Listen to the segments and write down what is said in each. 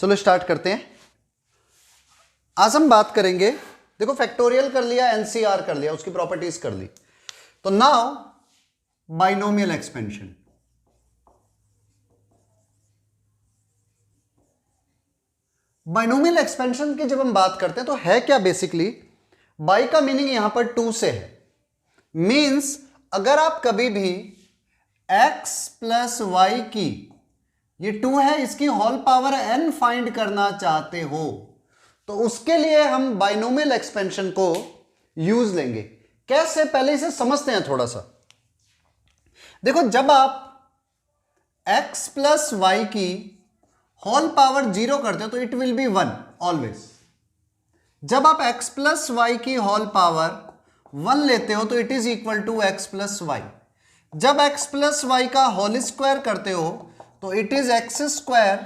चलो स्टार्ट करते हैं। आज हम बात करेंगे, देखो फैक्टोरियल कर लिया, एनसीआर कर लिया, उसकी प्रॉपर्टीज कर ली, तो now binomial expansion. Binomial expansion की जब हम बात करते हैं तो है क्या बेसिकली, बाई का मीनिंग यहां पर टू से है। मींस अगर आप कभी भी x प्लस वाई की, ये टू है, इसकी होल पावर n फाइंड करना चाहते हो तो उसके लिए हम बाइनोमियल एक्सपेंशन को यूज लेंगे। कैसे, पहले इसे समझते हैं थोड़ा सा। देखो जब आप x प्लस वाई की होल पावर जीरो करते हो तो it will be one always. जब आप x प्लस वाई की होल पावर वन लेते हो तो it is equal to x plus y. जब x प्लस वाई का होल स्क्वायर करते हो तो it is x square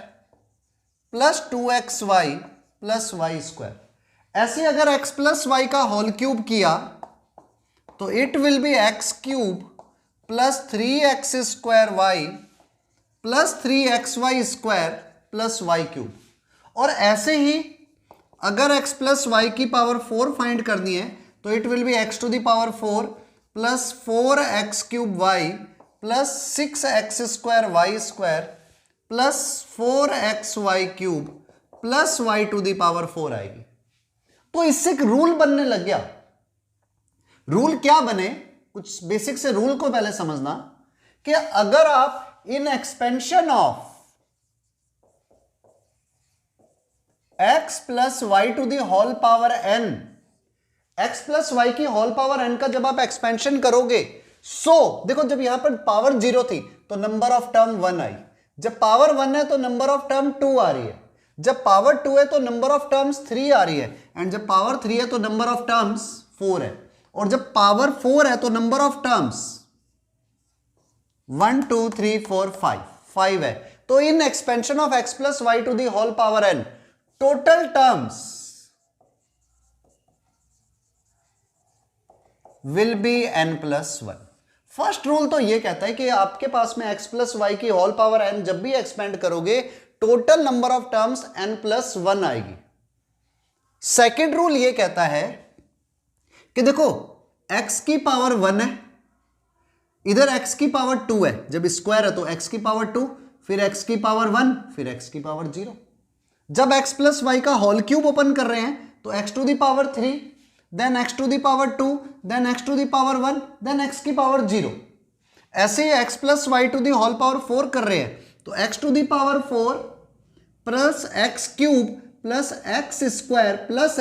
plus two x y plus y square. ऐसे अगर x प्लस वाई का होल क्यूब किया तो it will B x cube plus three x square y plus three x y square plus y cube. और ऐसे ही अगर x plus y की पावर 4 फाइंड करनी है तो it will be x to the power 4 plus 4x cube y plus 6x square y square plus 4x y cube plus y to the power 4 आएगी। तो इससे एक रूल बनने लग गया। रूल क्या बने, कुछ बेसिक से रूल को पहले समझना कि अगर आप इन expansion of x plus y to the whole power n, x plus y की होल पावर n का जब आप एक्सपेंशन करोगे, देखो जब यहां पर पावर जीरो थी तो नंबर ऑफ टर्म वन आई, जब पावर वन है तो नंबर ऑफ टर्म टू आ रही है, जब पावर टू है तो नंबर ऑफ टर्म्स थ्री आ रही है, एंड जब पावर थ्री है तो नंबर ऑफ टर्म्स फोर है, और जब पावर फोर है तो नंबर ऑफ टर्म्स 1 2 3 4 5 है। तो in expansion of x plus y to the whole power n total terms will be n plus one. First rule तो यह कहता है कि आपके पास में x प्लस वाई की होल पावर n जब भी एक्सपेंड करोगे total number of terms n plus one आएगी। सेकेंड रूल यह कहता है कि देखो x की पावर वन है, इधर x की पावर टू है, जब स्क्वायर है तो x की पावर टू, फिर x की पावर वन, फिर x की पावर जीरो। जब x प्लस वाई का होल क्यूब ओपन कर रहे हैं तो x to the power three, then x to the power two, then x to the power one, then x की पावर जीरो। ऐसे ही x plus y to the whole power four कर रहे हैं तो x to the power four plus x cube plus x square plus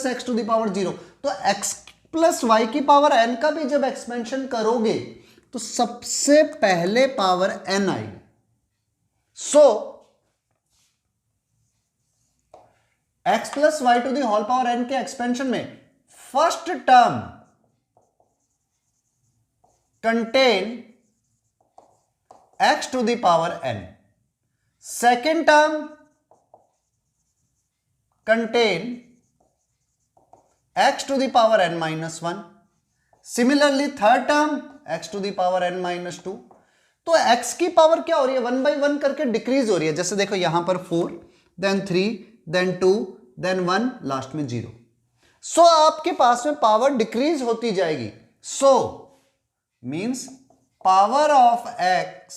x to the power zero. तो x plus y की power n का भी जब एक्सपेंशन करोगे तो सबसे पहले पावर n आएगी। x plus y to the whole power n के एक्सपेंशन में first term contain x to the power n, second term contain x to the power n minus one, similarly third term x to the power n minus two. तो x की power क्या हो रही है, one by one करके decrease हो रही है। जैसे देखो यहां पर four, then three, then two, then one, last में जीरो। आपके पास में पावर डिक्रीज होती जाएगी। Means power of x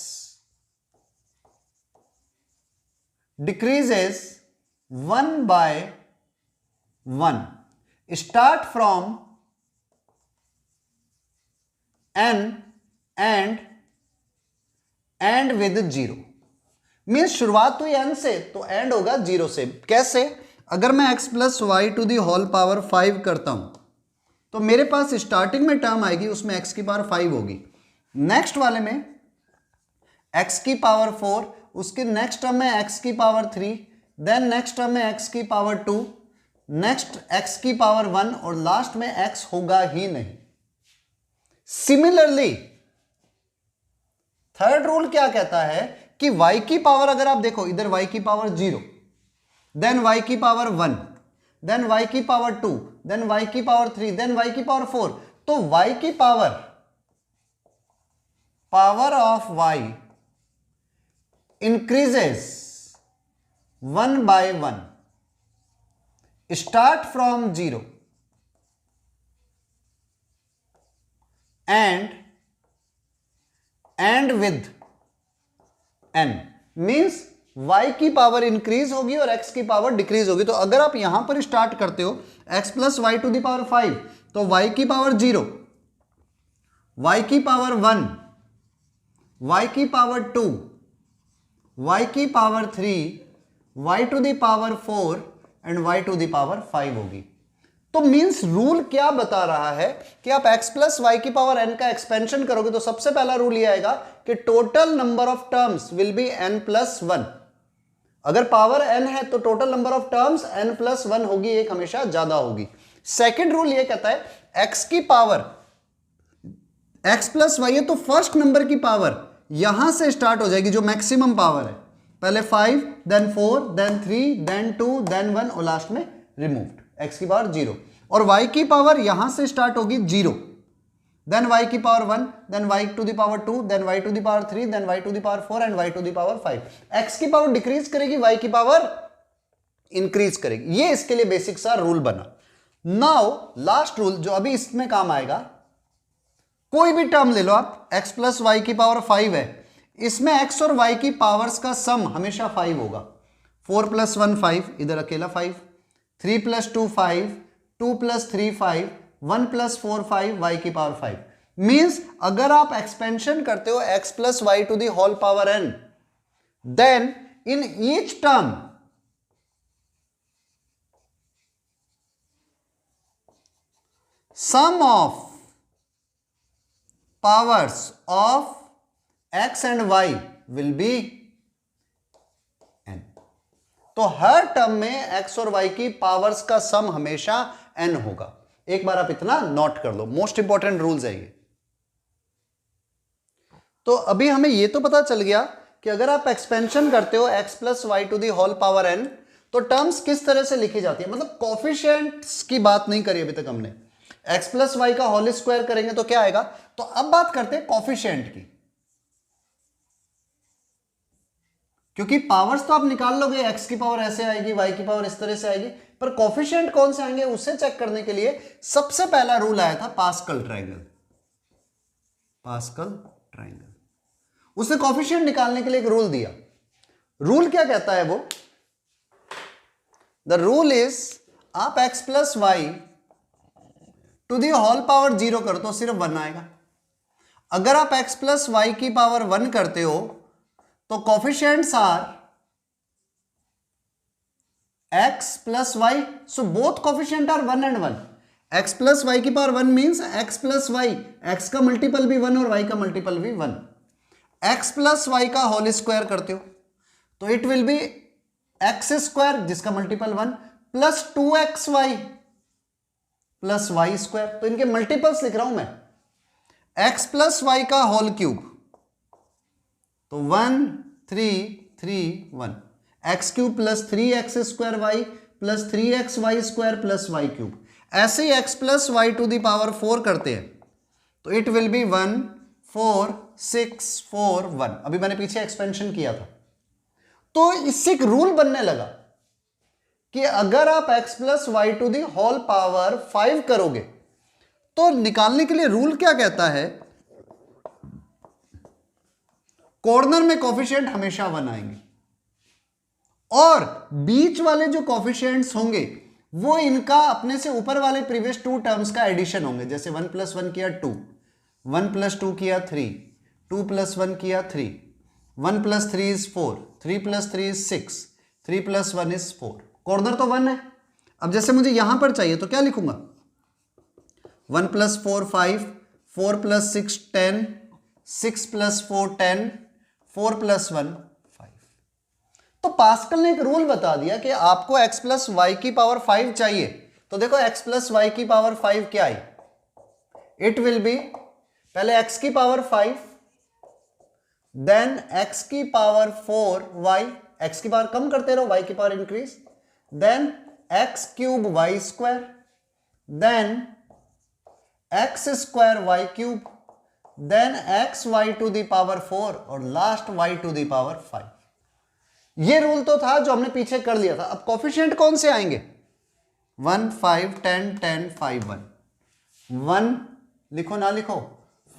decreases one by one, start from n and end with zero. Means शुरुआत हुई n से तो एंड होगा जीरो से। कैसे, अगर मैं x plus y to the whole power 5 करता हूं तो मेरे पास स्टार्टिंग में टर्म आएगी, उसमें x की पावर 5 होगी, नेक्स्ट वाले में x की पावर 4, उसके नेक्स्ट टर्म में x की पावर 3, देन नेक्स्ट टर्म में x की पावर 2, नेक्स्ट x की पावर 1, और लास्ट में x होगा ही नहीं। सिमिलरली थर्ड रूल क्या कहता है कि y की पावर अगर आप देखो, इधर y की पावर जीरो, देन y की पावर वन, देन y की पावर टू, देन y की पावर थ्री, देन y की पावर फोर, तो y की power of y increases 1/1, start from 0 and end with n, means y की power increase होगी और x की पावर डिक्रीज होगी। तो अगर आप यहां पर स्टार्ट करते हो x plus y to the power 5, तो y की पावर 0, y की पावर 1, y की पावर 2, y की power 3, y to the power 4 and y to the power 5 होगी। तो मींस रूल क्या बता रहा है कि आप x प्लस वाई की पावर n का एक्सपेंशन करोगे तो सबसे पहला रूल यह आएगा कि total number of terms will be n plus 1। अगर पावर n है तो total number of terms n plus 1 होगी, एक हमेशा ज्यादा होगी। सेकेंड रूल यह कहता है x की पावर x प्लस वाई है तो फर्स्ट नंबर की पावर यहां से स्टार्ट हो जाएगी जो मैक्सिमम पावर है, पहले 5, देन 4, देन 3, देन 2, देन 1 और लास्ट में रिमूव्ड, x की पावर 0। और y की पावर यहां से स्टार्ट होगी 0, देन y की power 1, then y to the power 2, then y to the power 3, then y to the power 4 and y to the power 5। x की power decrease करेगी, y की power increase करेगी। ये इसके लिए बेसिक सा रूल बना। नाउ लास्ट रूल जो अभी इसमें काम आएगा, कोई भी टर्म ले लो आप, x प्लस वाई की पावर 5 है, इसमें x और y की पावर्स का सम हमेशा 5 होगा। 4 प्लस 1 5, इधर अकेला 5, 3 प्लस 2 5, 2 प्लस 3 5, 1 प्लस 4 5, y की पावर 5। मीन्स अगर आप एक्सपेंशन करते हो x plus y to the whole power n, then in each term sum of powers of x and y will be n। तो हर टर्म में x और y की powers का सम हमेशा n होगा। एक बार आप इतना नोट कर लो, मोस्ट इंपॉर्टेंट रूल्स है ये। तो अभी हमें ये तो पता चल गया कि अगर आप एक्सपेंशन करते हो x plus y to the whole power n, तो टर्म्स किस तरह से लिखी जाती है, मतलब कोफिशिएंट्स की बात नहीं करी अभी तक हमने। x प्लस वाई का होल स्क्वायर करेंगे तो क्या आएगा। तो अब बात करते हैं कोफिशिएंट की, क्योंकि पावर्स तो आप निकाल लोगे, x की पावर ऐसे आएगी, y की पावर इस तरह से आएगी, पर कोफिशिएंट कौन से आएंगे उसे चेक करने के लिए सबसे पहला रूल आया था पास्कल ट्रायंगल। पास्कल ट्रायंगल उसने कोफिशिएंट निकालने के लिए एक रूल दिया। रूल क्या कहता है वो, द रूल इज आप x plus y to the whole power 0 कर तो सिर्फ 1 आएगा। अगर आप x प्लस वाई की पावर 1 करते हो तो coefficients are x plus y, so both coefficient are 1 and 1। x plus y की power 1 means x plus y, x का मल्टीपल भी 1 और y का मल्टीपल भी 1। x प्लस वाई का होल स्क्वायर करते हो तो it will be x square जिसका multiple 1 plus 2xy plus y square. तो इनके मल्टीपल्स लिख रहा हूं मैं, x प्लस वाई का होल क्यूब तो 1 3 3 1, x cube plus 3x square y plus 3xy square plus y cube. ऐसे ही x plus y to the power 4 करते हैं तो इट विल बी 1 4 6 4 1। अभी मैंने पीछे एक्सपेंशन किया था, तो इससे एक रूल बनने लगा कि अगर आप x plus y to the whole power 5 करोगे तो निकालने के लिए रूल क्या कहता है, कॉर्नर में कोफिशिएंट हमेशा 1 आएंगे और बीच वाले जो कोफिशिएंट्स होंगे वो इनका अपने से ऊपर वाले प्रीवियस 2 टर्म्स का एडिशन होंगे। जैसे 1 प्लस 1 किया 2, 1 प्लस 2 किया 3, 2 प्लस 1 किया 3, 1 plus 3 is 4, 3 plus 3 is 6, 3 plus 1 is 4। Corner तो 1 है। अब जैसे मुझे यहां पर चाहिए तो क्या लिखूंगा, 1 प्लस 4 5, 4 प्लस 6 10, 6 प्लस 4 10, 4 प्लस 1 5। तो पास्कल ने एक रूल बता दिया कि आपको x प्लस वाई की पावर 5 चाहिए। तो देखो x प्लस वाई की पावर 5 क्या आई, इट विल बी पहले x की पावर 5, देन x की पावर 4 y, x की पावर कम करते रहो, y की power increase, then x cube y square, then x square y cube, then x y to the power 4 और last y to the power 5। ये rule तो था जो हमने पीछे कर लिया था। अब कोफिशिएंट कौन से आएंगे? 1 5 10 10 5 1 1 लिखो ना लिखो,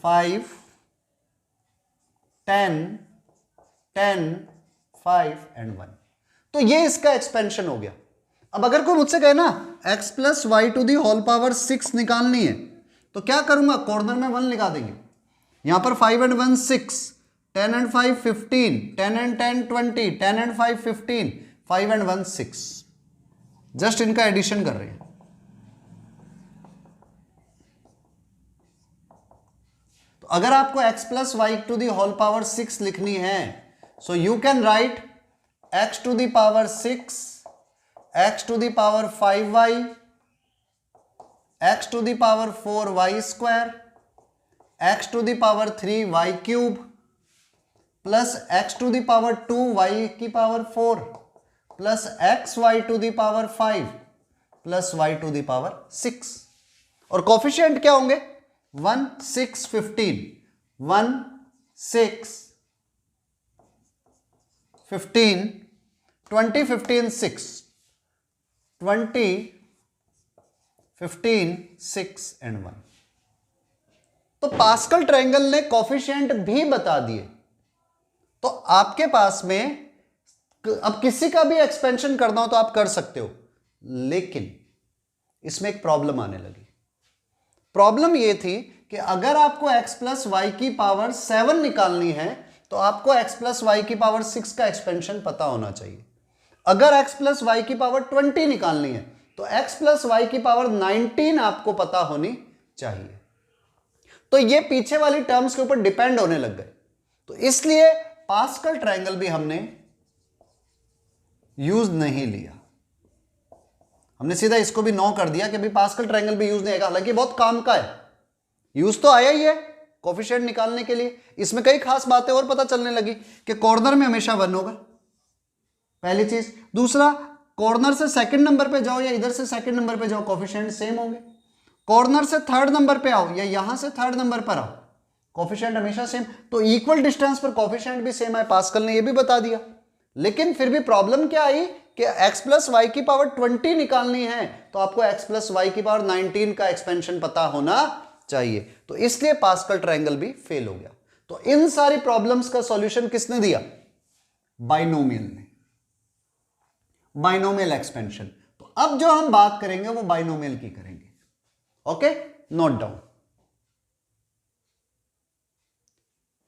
5 10 10 5 एंड 1। तो ये इसका एक्सपेंशन हो गया। अब अगर कोई मुझसे कहे ना x plus y to the whole power 6 निकालनी है, तो क्या करूंगा? कॉर्नर में 1 लगा देंगे। यहां पर 5 and 1 6, 10 and 5 15, 10 and 10 20, 10 and 5 15, 5 and 1 6। Just इनका एडिशन कर रहे हैं। तो अगर आपको x plus y to the whole power 6 लिखनी है, so you can write x to the power 6, x to the power 5y, x to the power 4y square, x to the power 3y cube plus x to the power 2y की power 4 plus xy to the power 5 plus y to the power 6। और coefficient क्या होंगे? 1 6 15, 1 6 15, 20 15 6, 20 15 6 and 1। तो pascal triangle ने coefficient भी बता दिए। तो आपके पास में अब किसी का भी एक्सपेंशन करना हो तो आप कर सकते हो, लेकिन इसमें एक प्रॉब्लम आने लगी। प्रॉब्लम यह थी कि अगर आपको x प्लस वाई की पावर 7 निकालनी है तो आपको x प्लस वाई की पावर 6 का एक्सपेंशन पता होना चाहिए। अगर x प्लस वाई की पावर 20 निकालनी है तो x प्लस वाई की पावर 19 आपको पता होनी चाहिए। तो ये पीछे वाली टर्म्स के ऊपर डिपेंड होने लग गए। तो इसलिए पास्कल ट्रायंगल भी हमने यूज नहीं लिया। हमने सीधा इसको भी नो कर दिया कि भाई पास्कल ट्रायंगल भी यूज नहीं आएगा। हालांकि बहुत काम का है, यूज तो आया ही है कोफिशिएंट निकालने के लिए। इसमें कई खास बातें और पता चलने लगी कि कॉर्नर में हमेशा 1 होगा, पहली चीज। दूसरा, कॉर्नर से सेकंड नंबर पे जाओ या इधर से सेकंड नंबर पे जाओ, कोफिशिएंट सेम होंगे। कॉर्नर से थर्ड नंबर पे आओ या यहां से थर्ड नंबर पर आओ, कोफिशिएंट हमेशा सेम। तो इक्वल डिस्टेंस पर कोफिशिएंट भी सेम है, पास्कल ने ये भी बता दिया। लेकिन फिर भी प्रॉब्लम क्या आई कि x प्लस वाई की पावर 20 निकालनी है तो आपको x प्लस वाई की पावर 19 का एक्सपेंशन पता होना चाहिए। तो इसलिए पास्कल ट्रायंगल भी फेल हो गया। तो इन सारी प्रॉब्लम्स का सॉल्यूशन किसने दिया? बाइनोमियल ने, बाइनोमियल एक्सपेंशन। तो अब जो हम बात करेंगे वो बाइनोमियल की करेंगे। Okay, note down.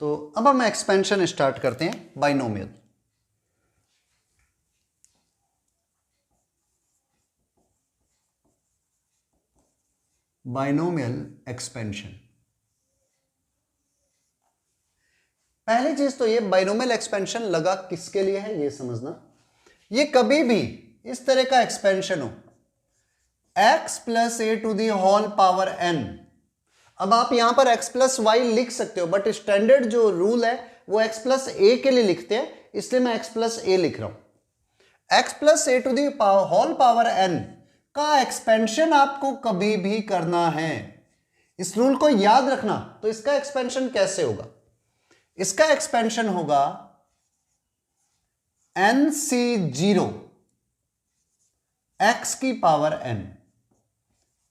तो अब हम एक्सपेंशन स्टार्ट करते हैं बाइनोमियल। Binomial expansion. पहली चीज तो ये, बाइनोमियल एक्सपेंशन लगा किसके लिए है ये समझना। ये कभी भी इस तरह का एक्सपेंशन हो, x plus a to the whole power n। अब आप यहां पर x प्लस वाई लिख सकते हो, बट स्टैंडर्ड जो रूल है वो x प्लस ए के लिए लिखते हैं, इसलिए मैं x प्लस ए लिख रहा हूं। x plus a to the whole power n का एक्सपेंशन आपको कभी भी करना है, इस रूल को याद रखना। तो इसका एक्सपेंशन कैसे होगा? इसका एक्सपेंशन होगा nc0 x की power n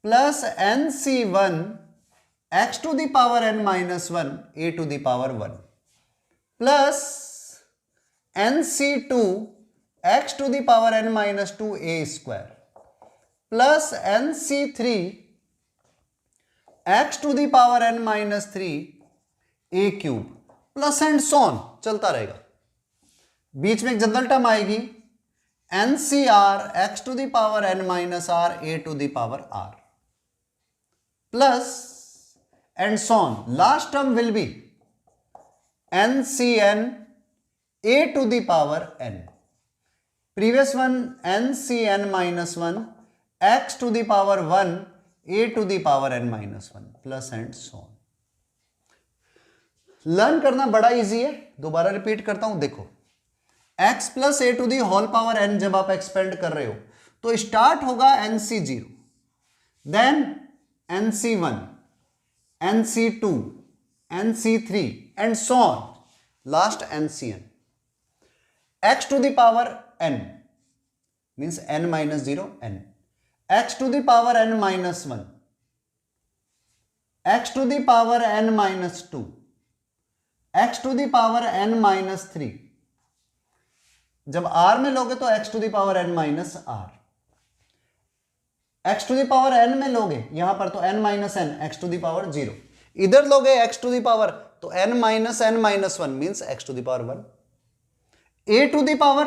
plus nc1 x to the power n minus 1 a to the power 1 plus nc2 x to the power n minus 2 a square plus nc3 x to the power n minus 3 a cube plus and so on चलता रहेगा। बीच में एक general term आएगी ncr x to the power n minus r a to the power r plus and so on. Last term will be ncn a to the power n, previous one ncn minus 1 x to the power 1 a to the power n minus 1 plus and so on। Learn करना बड़ा easy है, दोबारा repeat करता हूं। देखो, x plus a to the whole power n जब आप expand कर रहे हो तो स्टार्ट होगा nc0, then nc1, nc2, nc3 and so on, last ncn। x to the power n means n minus 0 n, x to the power n minus 1, x to the power n minus 2, x to the power n minus 3. जब r में लोगे तो x to the power n minus r, x to the power n में लोगे यहां पर तो n minus n, x to the power 0. इधर लोगे x to the power तो n minus n minus 1 means x to the power 1. a to the power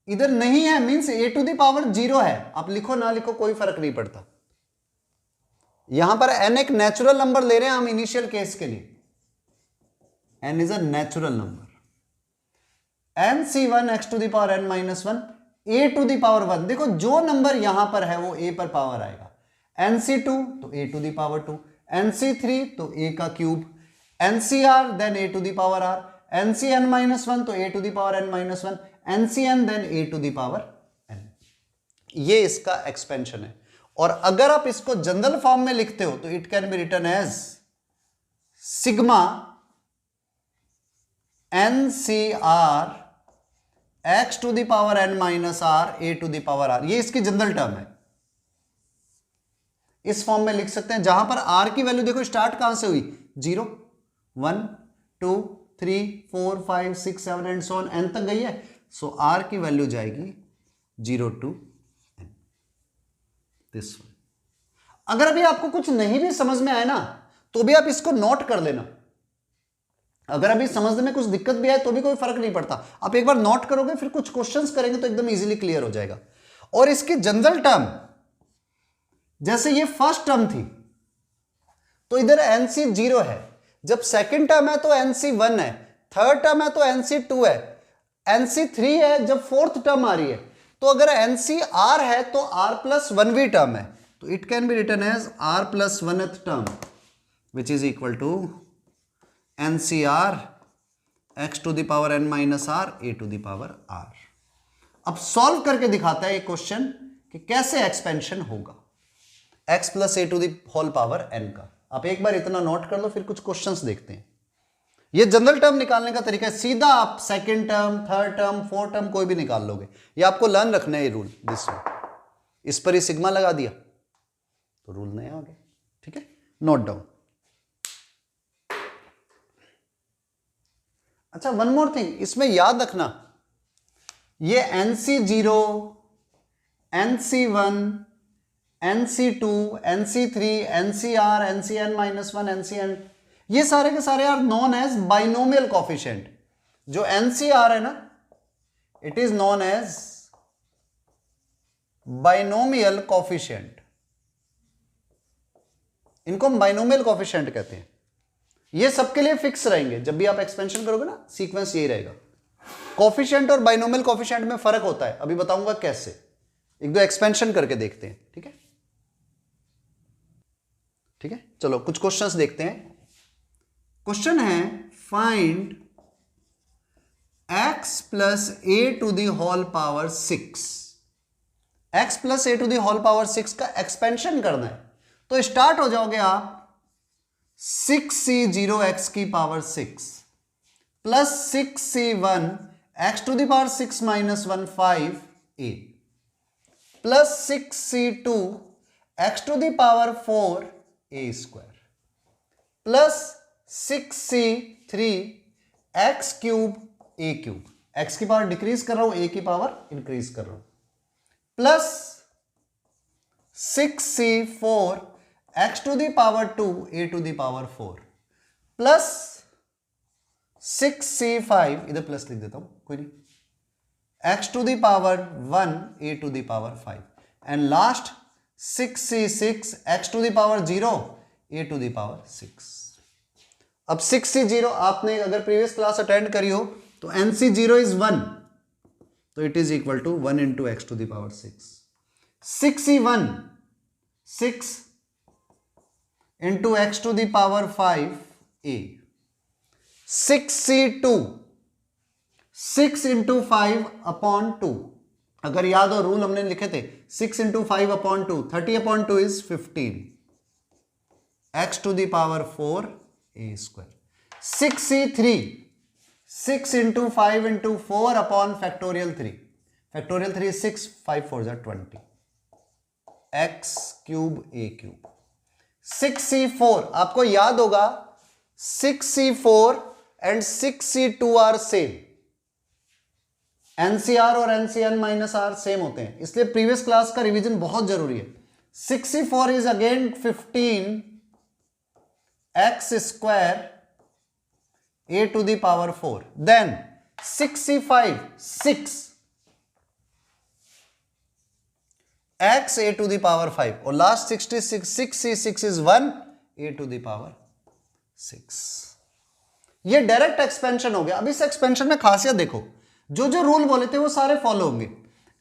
इधर नहीं है means a to the power 0 है. आप लिखो ना लिखो कोई फर्क नहीं पड़ता. यहां पर n एक नेचुरल नंबर ले रहे हैं हम इनिशियल केस के लिए. n is a natural number. nc1 x to the power n minus 1 a to the power 1. देखो जो नंबर यहां पर है वो a पर पावर आएगा. nc2 तो a to the power 2, nc3 तो a का cube, ncr then a to the power r, ncn minus 1 तो a to the power n minus 1, ncn then a to the power n. ये इसका expansion है. और अगर आप इसको जनरल फॉर्म में लिखते हो तो it can be written as sigma ncr x to the power n minus r a to the power r. ये इसकी जनरल टर्म है. इस फॉर्म में लिख सकते हैं जहां पर r की वैल्यू देखो स्टार्ट कहां से हुई 0 1 2 3 4 5 6 7 एंड सो ऑन n तक गई है. सो r की वैल्यू जाएगी 0 to n. This one. अगर अभी आपको कुछ नहीं भी समझ में आए ना तो भी आप इसको नोट कर लेना. अगर अभी समझने में कुछ दिक्कत भी आए तो भी कोई फर्क नहीं पड़ता. आप एक बार नोट करोगे फिर कुछ क्वेश्चंस करेंगे तो एकदम इजीली क्लियर हो जाएगा. और इसकी जनरल टर्म जैसे ये फर्स्ट टर्म थी तो इधर nc 0 है. जब सेकंड टर्म है तो nc 1 है, थर्ड टर्म है तो nc 2 है, nc 3 है जब फोर्थ टर्म आ रही है. तो अगर nc r है तो r प्लस 1वीं टर्म है. तो it can be written as r plus 1th term which is equal to ncr x to the power n minus r a to the power r. अब solve करके दिखाता है ये question कि कैसे expansion होगा x plus a to the whole power n का. आप एक बार इतना नोट कर लो फिर कुछ क्वेश्चंस देखते हैं. ये जनरल टर्म निकालने का तरीका है. सीधा आप second term, third term, fourth term कोई भी निकाल लोगे. ये आपको लर्न रखना है ये रूल. दिस इस पर ही सिग्मा लगा दिया तो रूल नया आ गया. ठीक है, नोट डाउन. अच्छा, वन मोर थिंग इसमें याद रखना, ये nc0, nc1, nc2, nc3, ncr, ncn minus 1, ncn, ये सारे के सारे are known as binomial coefficient. जो ncr है ना it is known as binomial coefficient. इनको हम बाइनोमियल कोफिशिएंट कहते हैं. ये सबके लिए फिक्स रहेंगे. जब भी आप एक्सपेंशन करोगे ना सीक्वेंस यही रहेगा. कोफिशिएंट और बाइनोमियल कोफिशिएंट में फर्क होता है. अभी बताऊंगा कैसे. एक दो एक्सपेंशन करके देखते हैं. ठीक है, ठीक है. चलो कुछ क्वेश्चंस देखते हैं. क्वेश्चन है find x plus a to the whole power 6. x plus a to the whole power 6 का एक्सपेंशन करना है. तो स्टार्ट हो जाओगे आप 6c0 x की power 6 plus 6c1 x to the power 6 minus 1 5a plus 6c2 x to the power 4 a square plus 6c3 x cube a cube. x की power decrease कर रहा हूं, a की पावर इंक्रीज कर रहा हूं, plus 6c4 x to the power 2 a to the power 4 plus 6c5, इधर plus लिख देता हूं कोई नहीं, x to the power 1 a to the power 5 and last 6c6 x to the power 0 a to the power 6. अब 6c0 आपने अगर previous class attend करी हो तो nc0 इज 1 तो it is equal to 1 into x to the power 6. 6c1 6 into x to the power 5a. 6c2 6 into 5 upon 2. अगर याद हो रूल हमने लिखे थे 6 into 5 upon 2, 30 upon 2 is 15. x to the power 4 a square. 6c3 6 into 5 into 4 upon factorial 3. Factorial 3 is 6, 5 4 is 20. x cube a cube. 6c4, आपको याद होगा 6c4 and 6c2 are same. NCR और NCN minus R सेम होते हैं, इसलिए previous class का revision बहुत जरूरी है. 6c4 is again 15 x square a to the power 4. Then 6c5 6 x a to the power 5 और last 66 6c6 is 1 a to the power 6. ये डायरेक्ट एक्सपेंशन हो गया. अब इस एक्सपेंशन में खासियत देखो, जो जो रूल बोले थे वो सारे फॉलो होंगे.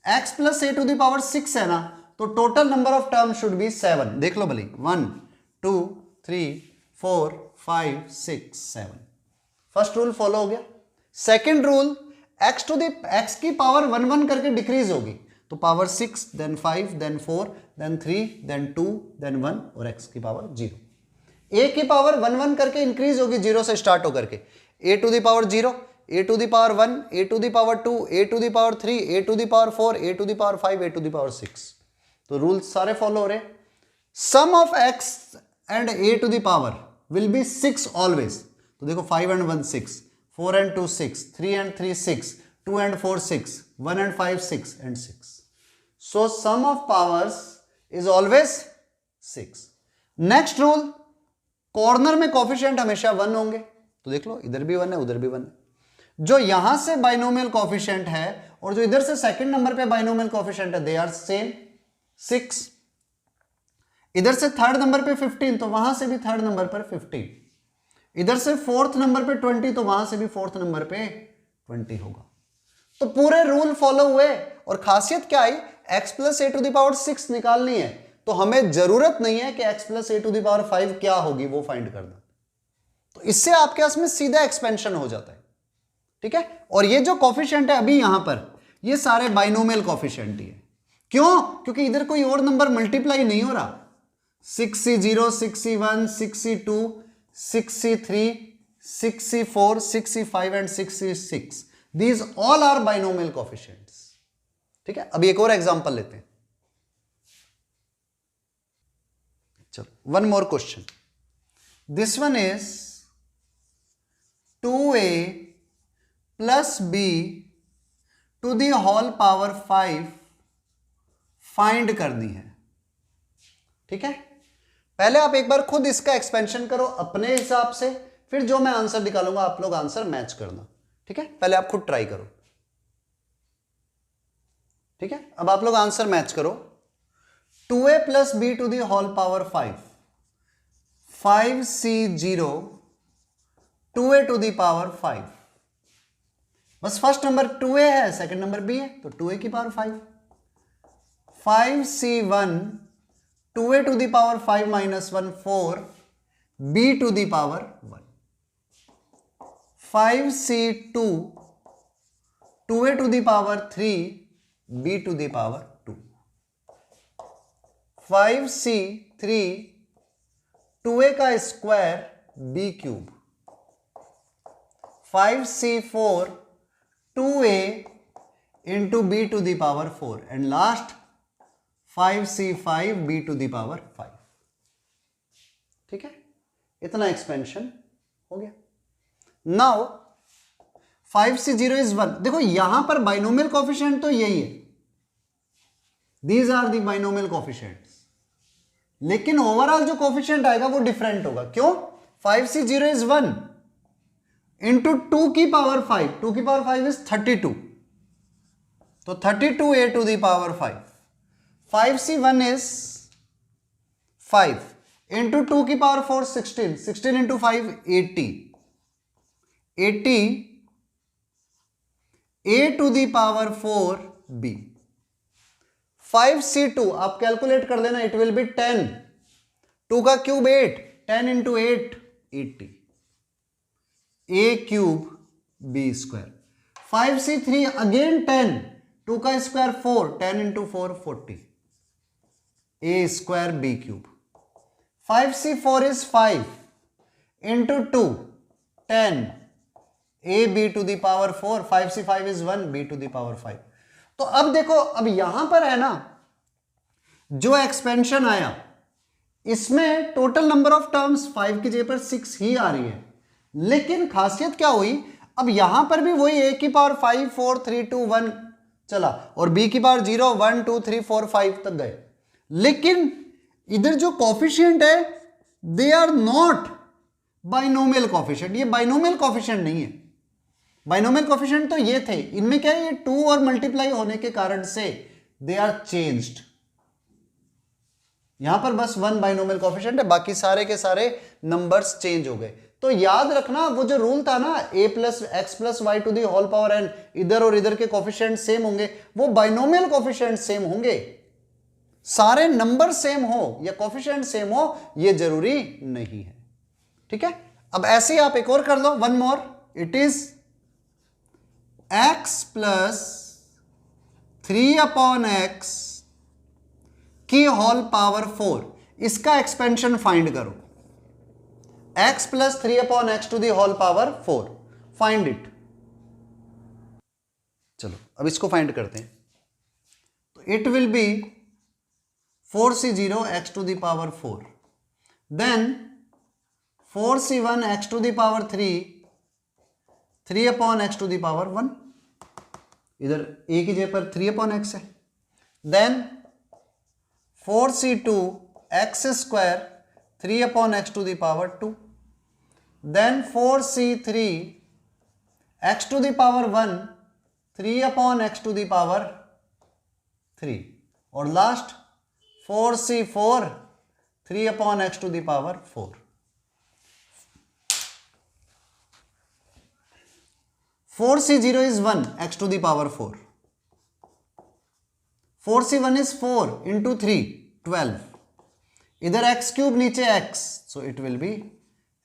x plus a to the power 6 है ना, तो total number of term should be 7. देख लो भले 1 2 3 4 5 6 7. फर्स्ट रूल फॉलो हो गया. सेकेंड रूल, x की पावर 1 1 करके डिक्रीज होगी, तो power 6 then 5 then 4 then 3 then 2 then 1 और x की पावर 0. a की पावर 1 1 करके इंक्रीज होगी 0 से स्टार्ट होकर के, a to the power 0, a to the power 1, a to the power 2, a to the power 3, a to the power 4, a to the power 5, a to the power 6. तो rule सारे follow हो रहे. Sum of x and a to the power will be 6 always. तो देखो 5 and 1 6, 4 and 2 6, 3 and 3 6, 2 and 4 6, 1 and 5 6 and 6. So sum of powers is always 6. Next rule, corner में coefficient हमेशा 1 होंगे. तो देख लो इधर भी 1 है उधर भी 1 है. जो यहां से बाइनोमियल कोफिशिएंट है और जो इधर से सेकंड नंबर पे बाइनोमियल कोफिशिएंट है, दे आर सेम 6. इधर से थर्ड नंबर पे 15, तो वहां से भी थर्ड नंबर पर 15. इधर से फोर्थ नंबर पे 20, तो वहां से भी फोर्थ नंबर पे 20 होगा. तो पूरे रूल फॉलो हुए. और खासियत क्या आई, x plus a to the power 6 निकालनी है, तो हमें जरूरत नहीं है कि x plus a to the power 5 क्या होगी वो फाइंड करना. तो इससे आपके पास में सीधा एक्सपेंशन हो जाता है. ठीक है. और ये जो कोफिशिएंट है अभी यहां पर, ये सारे बाइनोमियल कोफिशिएंट ही है. क्यों? क्योंकि इधर कोई और नंबर मल्टीप्लाई नहीं हो रहा. 6c0, 6c1, 6c2, 6c3, 6c4, 6c5 and 6c6. These all are binomial coefficients. ठीक है. अभी एक और एग्जांपल लेते हैं. चलो one more question. This one is 2a plus b to the whole power 5 find करनी है. ठीक है. पहले आप एक बार खुद इसका एक्सपेंशन करो अपने हिसाब से, फिर जो मैं आंसर निकालूंगा आप लोग आंसर मैच करना. ठीक है. पहले आप खुद ट्राई करो. ठीक है. अब आप लोग आंसर मैच करो. 2a plus b to the whole power 5, 5c0, 2a to the power 5. बस फर्स्ट नंबर 2a है, सेकंड नंबर b है, तो 2a की power 5. 5c1, 2a to the power 5 minus 1 4, b to the power 1. 5c2, 2a to the power 3, b to the power 2. 5c3, 2a का square b cube. 5c4, 2a into b to the power 4 and last 5c5 b to the power 5. ठीक है. इतना expansion हो गया. Now 5c0 is 1. देखो यहां पर binomial coefficient तो यही है, these are the binomial coefficients, लेकिन ओवरऑल जो कोफिशिएंट आएगा वो डिफरेंट होगा. क्यों? 5c0 इज 1 इंटू 2 की पावर 5. 2 की पावर 5 इज 32, तो 32a to the power 5. 5c1 is 5 into 2 की power 4 16, 16 into 5 80, 80 a to the power 4 b. 5c2 आप कैलकुलेट कर लेना, इट विल बी 10, 2 का cube 8, 10 into 8 80, a cube b square. 5c3 again 10, 2 का square 4, 10 into 4 40, a square b cube. 5c4 is 5 into 2 10, a b to the power 4, 5c5 is 1, b to the power 5। तो अब देखो, अब यहां पर है ना जो एक्सपेंशन आया इसमें टोटल नंबर ऑफ टर्म्स 5 की जगह पर 6 ही आ रही है, लेकिन खासियत क्या हुई, अब यहां पर भी वही a की पावर 5 4 3 2 1 चला और b की पावर 0 1 2 3 4 5 तक गए, लेकिन इधर जो कॉफिशिएंट है they are not binomial coefficient, ये बाइनोमियल कॉफिशिएंट नहीं है। बाइनोमियल कॉफिशिएंट तो ये थे, इनमें क्या है, ये 2 और मल्टीप्लाई होने के कारण से दे आर चेंज्ड। यहां पर बस 1 बाइनोमियल कॉफिशिएंट है, बाकी सारे के सारे नंबर्स चेंज हो गए। तो याद रखना वो जो रूल था ना a plus x plus y to the whole power n, इधर और इधर के कॉफिशिएंट सेम होंगे, वो बाइनोमियल कॉफिशिएंट सेम होंगे। सारे नंबर सेम हो या कॉफिशिएंट सेम हो ये जरूरी नहीं है, ठीक है। अब ऐसे ही आप एक और कर लो, one more, it is x plus 3/x की होल पावर 4, इसका एक्सपेंशन फाइंड करो। x plus 3/x to the whole power 4, find it. चलो अब इसको फाइंड करते हैं, तो it will be 4c0 x to the power 4, then 4c1 x to the power 3, 3/x to the power 1, इधर a की जगह पर 3/x है, then 4c2 x square 3/x to the power 2, then 4c3 x to the power 1 3/x to the power 3, और last 4c4 3/x to the power 4। 4c0 is 1 x to the power 4, 4c1 is 4 into 3 12, इधर x cube नीचे x, so it will be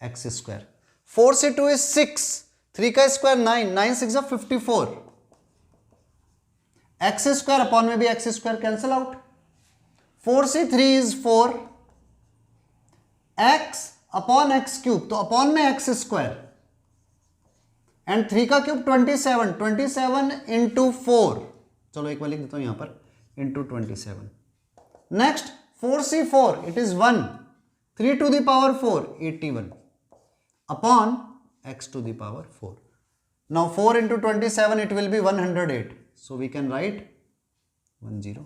x square। 4c2 is 6, 3 का square 9, 9 6 is 54, x square upon में भी x square cancel out. 4c3 is 4, x upon x cube, तो upon में x square, and 3 का cube 27, 27 into 4, चलो एक बार लिख देता हूं यहां पर, into 27। Next 4c4 it is 1, 3 to the power 4 81 upon x to the power 4। Now 4 into 27 it will be 108, so we can write 108,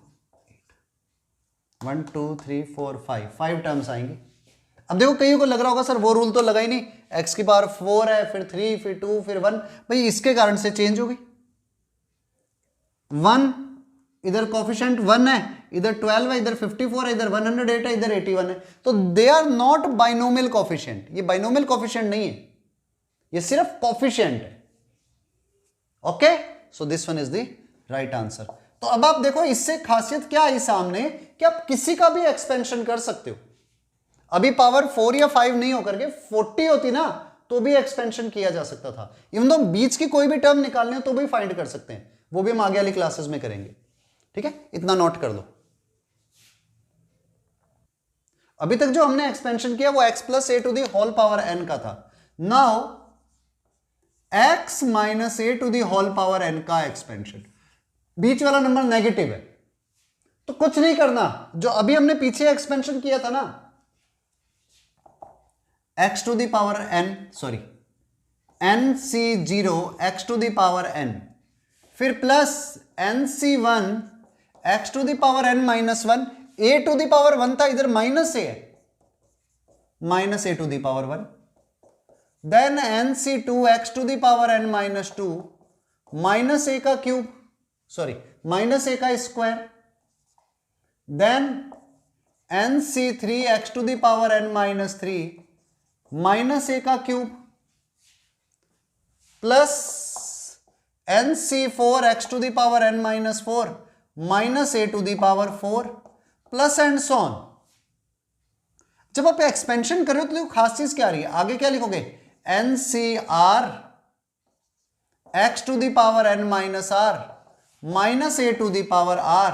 1 2 3 4 5 terms आएंगे। अब देखो कईयों को लग रहा होगा सर वो रूल तो लगा ही नहीं, x की पावर 4 है, फिर 3, फिर 2, फिर 1, भाई इसके कारण से चेंज हो गई। 1 इधर कोफिशिएंट 1 है, इधर 12 है, इधर 54 है, इधर 108 है, इधर 81 है, तो they are not binomial coefficient. ये बाइनोमियल कोफिशिएंट नहीं है, ये सिर्फ कोफिशिएंट है। Okay, so this one is the right answer. तो अब आप देखो इससे खासियत क्या आई सामने कि आप किसी का भी एक्सपेंशन कर सकते हो। अभी पावर 4 या 5 नहीं होकर के 40 होती ना तो भी एक्सपेंशन किया जा सकता था। इवन दो बीच की कोई भी टर्म निकालने हो तो भी फाइंड कर सकते हैं, वो भी हम आगे वाली क्लासेस में करेंगे, ठीक है। इतना नोट कर लो। अभी तक जो हमने एक्सपेंशन किया वो x plus a to the whole power n का था। Now x minus a to the whole power n का एक्सपेंशन, बीच वाला नंबर नेगेटिव है तो कुछ नहीं करना, जो अभी हमने पीछे एक्सपेंशन किया था ना x to the power n, sorry nc0 x to the power n, फिर plus nc1 x to the power n minus 1, a to the power 1 था, इधर माइनस a है, minus a to the power 1, then nc2 x to the power n minus 2, minus a का cube, sorry minus a का square, then nc3 x to the power n minus 3, minus a का cube, plus nc4 x to the power n minus 4, minus a to the power 4, plus and so on. जब आप expansion कर रहे हो तो खास चीज क्या आ रही है, आगे क्या लिखोगे, ncr x to the power n minus r, minus a to the power r,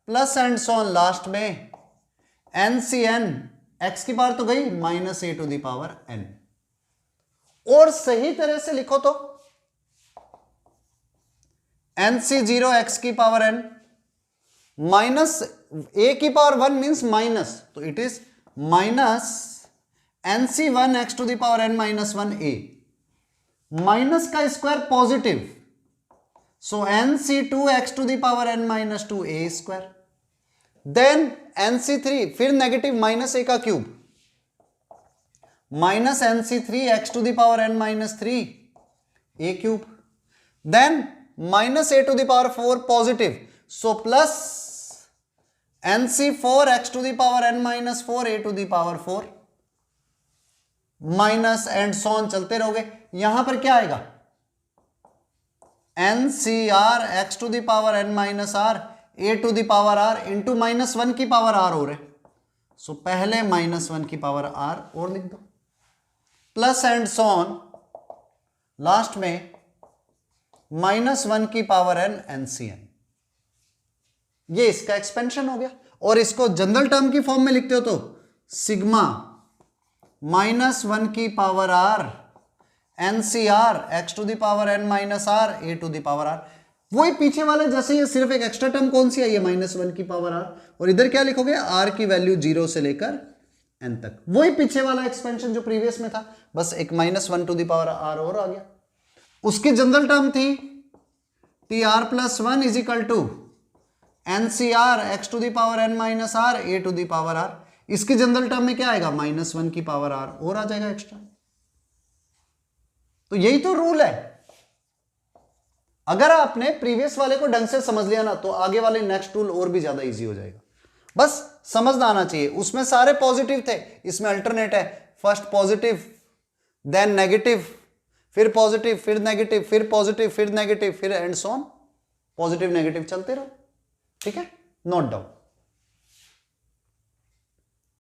plus and so on, last में ncn x की पावर तो गई, minus a to the power n। और सही तरह से लिखो तो NC 0 x की पावर n माइनस a की पावर 1 मीन्स माइनस, तो it is minus NC 1 x to the power n minus 1 a, minus का square positive, so NC 2 x to the power n minus 2 a square, then NC 3 फिर negative minus a का cube minus NC 3 x to the power n minus 3 a cube, then minus a to the power 4 positive, so plus NC 4 x to the power n minus 4 a to the power 4 minus and so on चलते रहोगे। यहां पर क्या आएगा NCR x to the power n minus r a to the power r into minus 1 की power r हो रहे, सो पहले माइनस 1 की पावर r और लिख दो, plus and so on last में माइनस 1 की पावर n NCn, ये इसका एक्सपेंशन हो गया। और इसको जनरल टर्म की फॉर्म में लिखते हो तो सिग्मा माइनस 1 की power r NCR x to the power n minus r a to the power r, वही पीछे वाले जैसे, ये सिर्फ एक एक्स्ट्रा टर्म कौन सी आई है माइनस 1 की पावर r, और इधर क्या लिखोगे r की वैल्यू 0 से लेकर n तक, वही पीछे वाला एक्सपेंशन जो प्रीवियस में था, बस एक minus 1 to the power r और आ गया। उसकी जनरल टर्म थी TR plus 1 is equal to NCR x to the power n minus r a to the power r, इसकी जनरल टर्म में क्या आएगा माइनस 1 की पावर r और आ जाएगा एक्स्ट्रा। तो यही तो रूल है, अगर आपने प्रीवियस वाले को ढंग से समझ लिया ना तो आगे वाले नेक्स्ट रूल और भी ज्यादा इजी हो जाएगा, बस समझना आना चाहिए। उसमें सारे पॉजिटिव थे, इसमें अल्टरनेट है, फर्स्ट पॉजिटिव देन नेगेटिव, फिर पॉजिटिव फिर नेगेटिव फिर पॉजिटिव फिर नेगेटिव फिर and so on, positive negative चलते रहो, ठीक है, नोट डाउन।